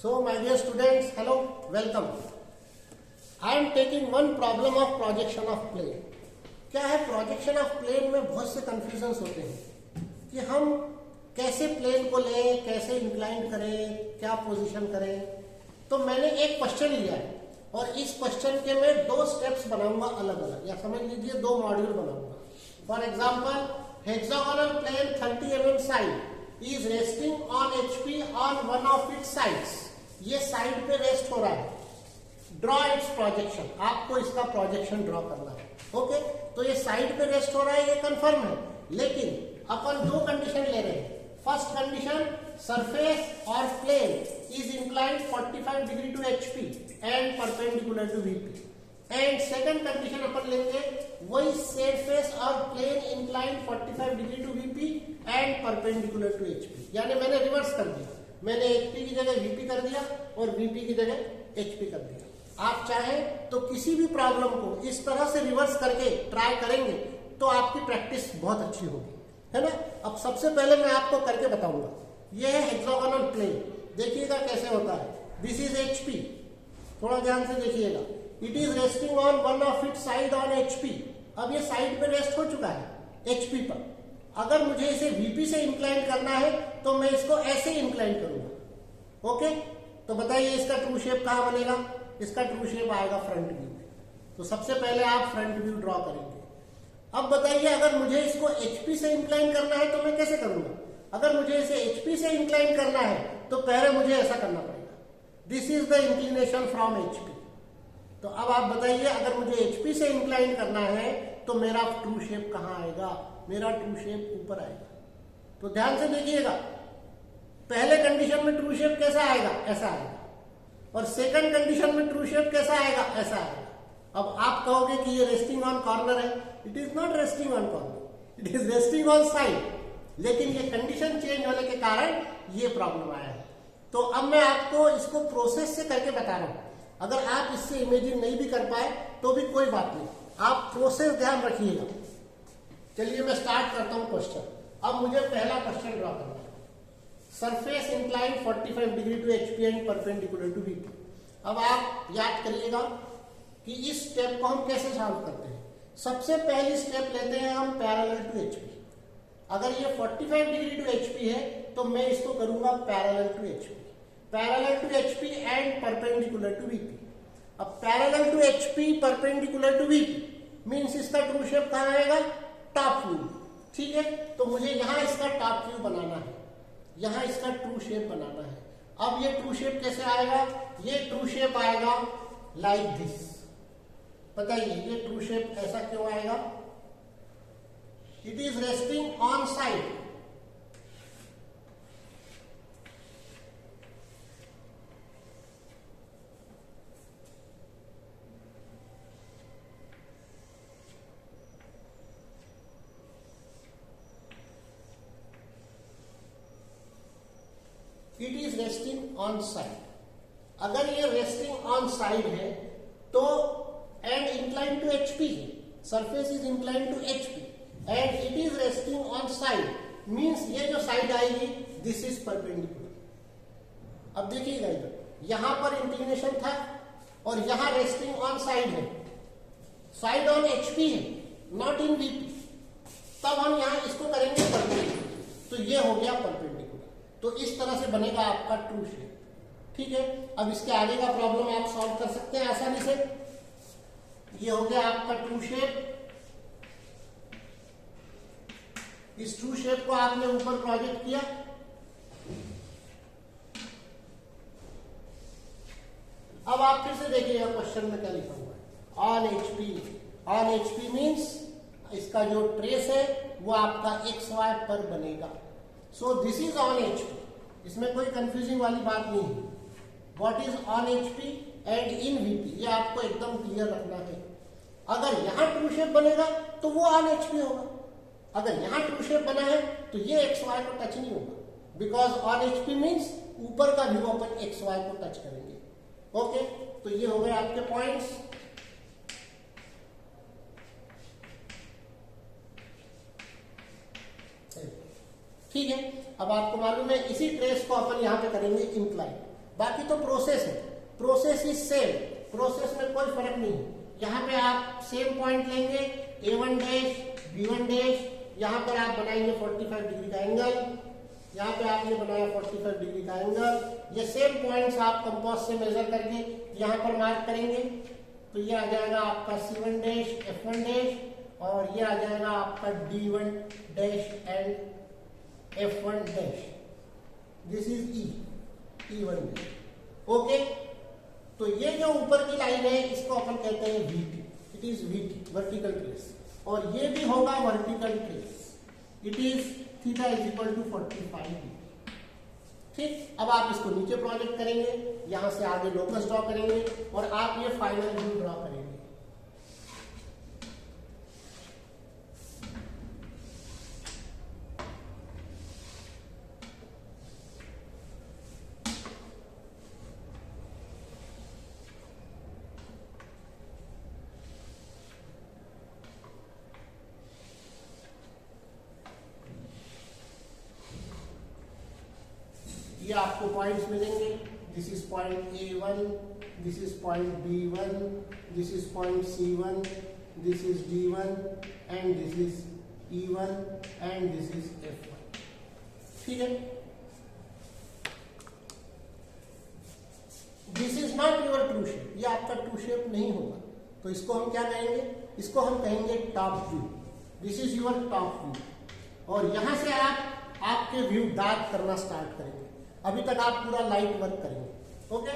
So, my dear students, hello, welcome. I am taking one problem of projection of plane. क्या है projection of plane में बहुत से confusions होते हैं कि हम कैसे प्लेन को लें, कैसे इंक्लाइन करें, क्या पोजीशन करें. तो मैंने एक क्वेश्चन लिया है और इस क्वेश्चन के मैं दो स्टेप्स बनाऊंगा अलग अलग, या समझ लीजिए दो मॉड्यूल बनाऊंगा. For example, hexagonal plane 30 mm side is resting on HP on one of its sides. ये साइड पे रेस्ट हो रहा है. Draw its projection. आपको इसका प्रोजेक्शन ड्रॉ करना है. ओके, तो ये साइड पे रेस्ट हो रहा है, ये कंफर्म है. लेकिन अपन दो कंडीशन ले रहे हैं. फर्स्ट कंडीशन, सरफेस और plane is inclined 45 degree to HP and perpendicular to VP. And second condition अपन लेंगे, वही सरफेस और plane inclined 45 degree to VP and perpendicular to HP. यानी मैंने रिवर्स कर दिया. मैंने HP की जगह VP कर दिया और VP की जगह HP कर दिया. आप चाहें तो किसी भी प्रॉब्लम को इस तरह से रिवर्स करके ट्राई करेंगे तो आपकी प्रैक्टिस बहुत अच्छी होगी, है ना. अब सबसे पहले मैं आपको करके बताऊंगा. यह है हेक्सागोनल प्लेन. देखिएगा कैसे होता है. This is HP. थोड़ा ध्यान से देखिएगा. It is resting on one of it side on HP. अब ये साइड पे रेस्ट हो चुका है HP पर. अगर मुझे इसे VP से इंक्लाइन करना है तो मैं इसको ऐसे इंक्लाइन करूंगा. ओके, तो बताइए इसका ट्रू शेप कहां बनेगा. इसका ट्रू शेप आएगा फ्रंट व्यू में. तो सबसे पहले आप फ्रंट व्यू ड्रॉ करेंगे. अब बताइए अगर मुझे इसको HP से इंक्लाइन करना है तो मैं कैसे करूंगा. अगर मुझे इसे HP से इंक्लाइन करना है तो पहले मुझे ऐसा करना पड़ेगा. This is the inclination from HP. तो अब आप बताइए अगर मुझे HP से इंक्लाइन करना है तो मेरा ट्रू शेप कहां आएगा. मेरा ट्रू शेप ऊपर आएगा. तो ध्यान से देखिएगा. पहले कंडीशन में ट्रू शेप कैसा आएगा, ऐसा आएगा. और सेकंड कंडीशन में ट्रू शेप कैसा आएगा, ऐसा आएगा. अब आप कहोगे कि ये रेस्टिंग ऑन कॉर्नर है. It is not resting on corner, it is resting on side. लेकिन ये कंडीशन चेंज होने के कारण ये प्रॉब्लम आया है. तो अब मैं आपको इसको प्रोसेस से करके बता रहा हूं. अगर आप इससे इमेजिन नहीं भी कर पाए तो भी कोई बात नहीं, आप प्रोसेस ध्यान रखिएगा. चलिए मैं स्टार्ट करता हूं क्वेश्चन. अब मुझे पहला क्वेश्चन ड्रॉ करना है. Surface incline 45 degree to HP and perpendicular to VP. अब आप याद करिएगा कि इस स्टेप को हम कैसे सॉल्व करते हैं. सबसे पहली स्टेप लेते हैं हम पैरेलल टू HP. अगर ये 45 डिग्री टू HP है तो मैं इसको करूंगा parallel to HP. Parallel to HP and perpendicular to VP. अब parallel to HP perpendicular to VP means इसका ट्रू शेप कहां आएगा, टॉप व्यू. ठीक है, तो मुझे यहां इसका टॉप व्यू बनाना है, यहां इसका ट्रू शेप बनाना है. अब ये ट्रू शेप कैसे आएगा. ये ट्रू शेप आएगा लाइक दिस. बताइए ये ट्रू शेप ऐसा क्यों आएगा. It is resting on side. It is resting on side. अगर ये रेस्टिंग ऑन साइड है तो एंड इंक्लाइन टू HP है. Surface is incline to HP and it is resting on side means ये जो साइड आएगी दिस इज परपेंडिकुलर. अब देखिएगा इधर यहां पर इंक्लिनेशन था और यहां रेस्टिंग ऑन साइड है. साइड ऑन HP है, नॉट इन VP. तब हम यहां इसको करेंगे परपेंडिकुलर. तो ये हो गया परपेंडिकुलर. तो इस तरह से बनेगा आपका ट्रू शेप. ठीक है, अब इसके आगे का प्रॉब्लम आप सॉल्व कर सकते हैं आसानी से. ये हो गया आपका ट्रू शेप. इस ट्रू शेप को आपने ऊपर प्रोजेक्ट किया. अब आप फिर से देखिएगा क्वेश्चन में क्या लिखा हुआ है. On HP. On HP means इसका जो ट्रेस है वो आपका XY पर बनेगा. So this is on HP. इसमें कोई कंफ्यूजिंग वाली बात नहीं है. What is on HP and in VP, ये आपको एकदम क्लियर रखना है. अगर यहां ट्रू शेप बनेगा तो वो ऑन HP होगा. अगर यहां ट्रू शेप बना है तो ये XY को टच नहीं होगा. बिकॉज ऑन HP मीन्स ऊपर का व्यू अपन XY को टच करेंगे. ओके, तो ये हो गए आपके पॉइंट्स. ठीक है, अब आपको मालूम है इसी ट्रेस को अपन यहां पे करेंगे इंक्लाइन. बाकी तो प्रोसेस है, प्रोसेस इज सेम, प्रोसेस में कोई फर्क नहीं है। यहाँ पे आप सेम पॉइंट लेंगे A1 डैश B1 डैश, यहाँ पर आप बनाएंगे 45 डिग्री का एंगल, यहाँ पे आपने बनाया 45 डिग्री का एंगल। ये सेम पॉइंट्स आप कंपास से मेजर करके यहाँ पर मार्क करेंगे, तो ये आ जाएगा आपका C1 डैश F1 डैश, और ये आ जाएगा आपका D1 dash and F1 dash. This is E1 dash. Okay, तो ये जो ऊपर की लाइन है इसको अपन कहते हैं VT, it is VT, vertical trace, और ये भी होगा vertical trace, it is theta is equal to 45 degree. ठीक, अब आप इसको नीचे प्रोजेक्ट करेंगे, यहां से आगे लोकस ड्रॉ करेंगे और आप ये फाइनल व्यू ड्रॉ करेंगे। ये आपको पॉइंट्स मिलेंगे, this is point A1, this is point B1, this is point C1, this is D1 and this is E1 and this is F1। ठीक है, this is not your true shape, ये आपका true shape नहीं होगा, तो इसको हम क्या कहेंगे, इसको हम कहेंगे top view. This is your top view, और यहां से आप आपके व्यू डार्क करना स्टार्ट करेंगे। अभी तक आप पूरा लाइट वर्क करेंगे। Okay,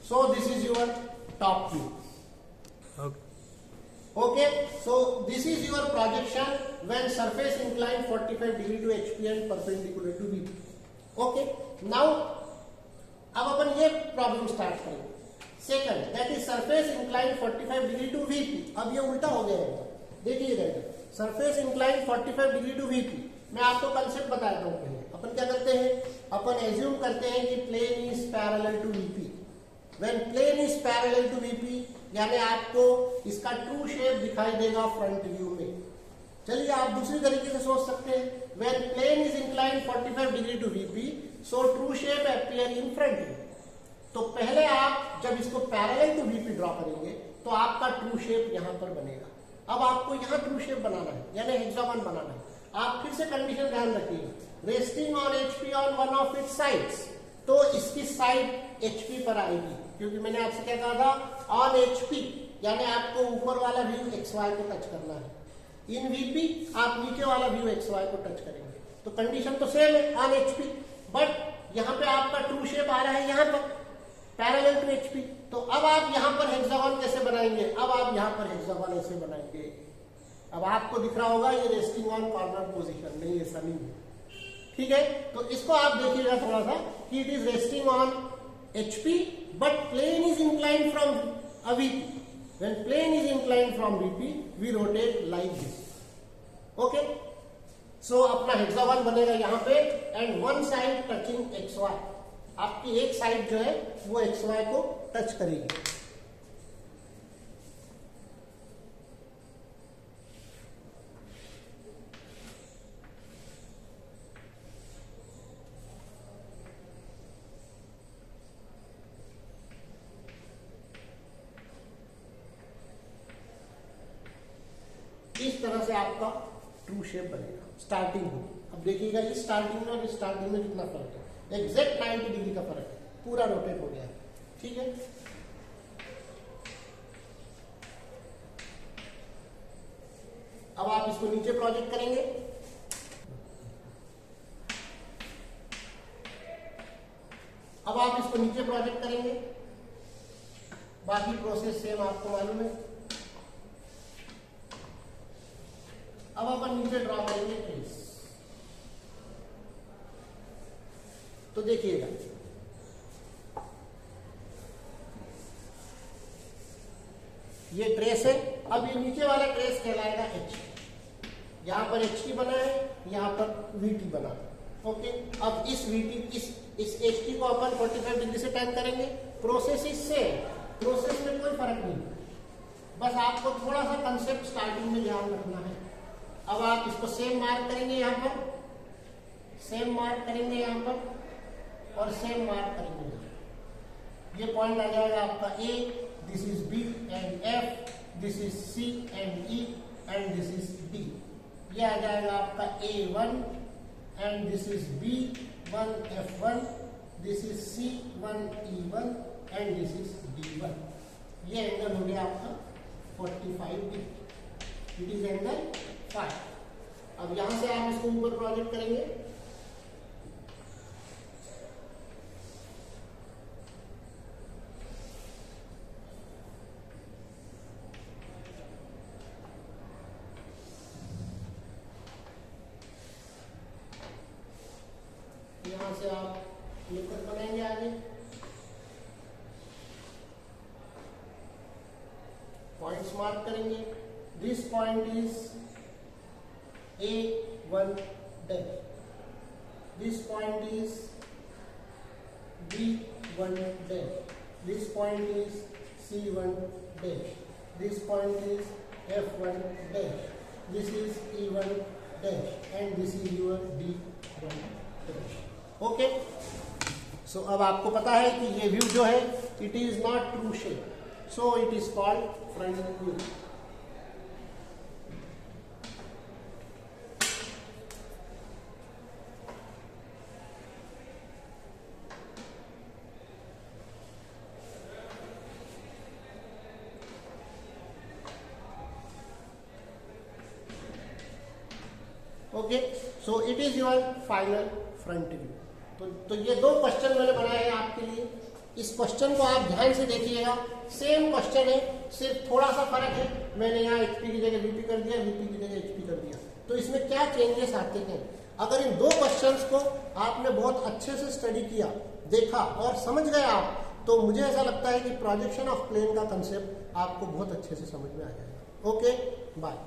so this is your top view. Okay, so this is your projection when surface inclined 45 degree to HP and perpendicular to VP. Okay, now अब अपन ये प्रॉब्लम स्टार्ट करेंगे। Second, that is surface inclined 45 degree to VP। अब ये उल्टा हो गया है, देखिएगा, surface inclined 45 degree to VP। मैं आपको कंसेप्ट बताता हूँ। पहले अपन क्या करते हैं, अपन एज्यूम करते हैं कि plane is parallel to VP। When plane is parallel to VP, यानी आपको इसका ट्रू शेप दिखाई देगा फ्रंट व्यू में। चलिए आप दूसरी तरीके से सोच सकते हैं, when plane is inclined 45 degree to VP, so true shape appear in front view। तो पहले आप जब इसको पैरेलल टू VP ड्रॉ करेंगे तो आपका ट्रू शेप यहां पर बनेगा। अब आपको यहां ट्रू शेप बनाना है, यानी हेक्सागन बनाना है। आप फिर से कंडीशन ध्यान रखिएगा, resting on HP on one of its sides, तो इसकी साइड HP पर आएगी, क्योंकि मैंने आपसे क्या कहा था, ऑन HP, यानी आपको ऊपर वाला व्यू XY को टच करना है। इन VP आप नीचे वाला व्यू XY को टच करेंगे, तो कंडीशन तो सेम है ऑन HP, बट यहाँ पे आपका ट्रू शेप आ रहा है यहाँ पर पैरेलल टू HP। तो अब आप यहाँ पर हेक्सागन कैसे बनाएंगे, अब आप यहाँ पर हेक्सागन ऐसे बनाएंगे। अब आपको दिख रहा होगा ये रेस्टिंग ऑन कॉर्नर पोजीशन, नहीं ऐसा नहीं है। ठीक है, तो इसको आप देखिएगा थोड़ा सा कि it is resting on HP but plane is inclined from a VP। When plane is inclined from VP, we rotate like this. Okay? So अपना हेक्सागन बनेगा यहाँ पे and one side touching XY। आपकी एक साइड जो है वो XY को टच करेगी। इस तरह से आपका ट्रू शेप बनेगा स्टार्टिंग में। अब देखिएगा इस स्टार्टिंग में और इस स्टार्टिंग में कितना फर्क है, एग्जैक्ट 90 डिग्री का फर्क है, पूरा रोटेट हो गया है। ठीक है, अब आप इसको नीचे प्रोजेक्ट करेंगे। अब आप इसको नीचे प्रोजेक्ट करेंगे, बाकी प्रोसेस सेम आपको मालूम है। अब अपन नीचे ड्रॉ करेंगे ट्रेस। तो देखिएगा ये ट्रेस है। अब ये नीचे वाला ट्रेस कहलाएगा H। यहां पर HT बना है, यहां पर VT बना है। ओके, अब इस VT इस इस एच टी को अपन 45 डिग्री से टर्न करेंगे। प्रोसेस इज सेम, प्रोसेस में कोई फर्क नहीं, बस आपको थोड़ा सा कंसेप्ट स्टार्टिंग में ध्यान रखना है। अब आप इसको सेम मार्क करेंगे यहाँ पर, सेम मार्क करेंगे यहाँ पर और सेम मार्क करेंगे यहाँ। ये पॉइंट आ जाएगा आपका A, this is B and F, this is C and E and this is D. ये आ जाएगा आपका A1 and this is B1 F1, this is C1 E1 and this is D1। ये एंगल हो गया आपका 45 डिग्री, इट इज एंगल 5। अब यहां से आप इसको ऊपर प्रोजेक्ट करेंगे, यहां से आप लेकर बनाएंगे आगे। पॉइंट्स मार्क करेंगे, this point is A1 dash, this point is B1 dash, this point is C1 dash, this point is F1 dash, this is E1 dash and this is your D1 dash. Okay, so अब आपको पता है कि ये view जो है it is not true shape, so it is called front view. Okay, so it is your final front view. तो ये दो क्वेश्चन मैंने बनाए हैं आपके लिए। इस क्वेश्चन को आप ध्यान से देखिएगा, सेम क्वेश्चन है, सिर्फ थोड़ा सा फर्क है। मैंने यहाँ HP की जगह VP कर दिया, VP की जगह HP कर दिया। तो इसमें क्या चेंजेस आते हैं? अगर इन दो क्वेश्चंस को आपने बहुत अच्छे से स्टडी किया, देखा और समझ गए आप, तो मुझे ऐसा लगता है कि प्रोजेक्शन ऑफ प्लेन का कंसेप्ट आपको बहुत अच्छे से समझ में आ जाएगा। Okay, bye.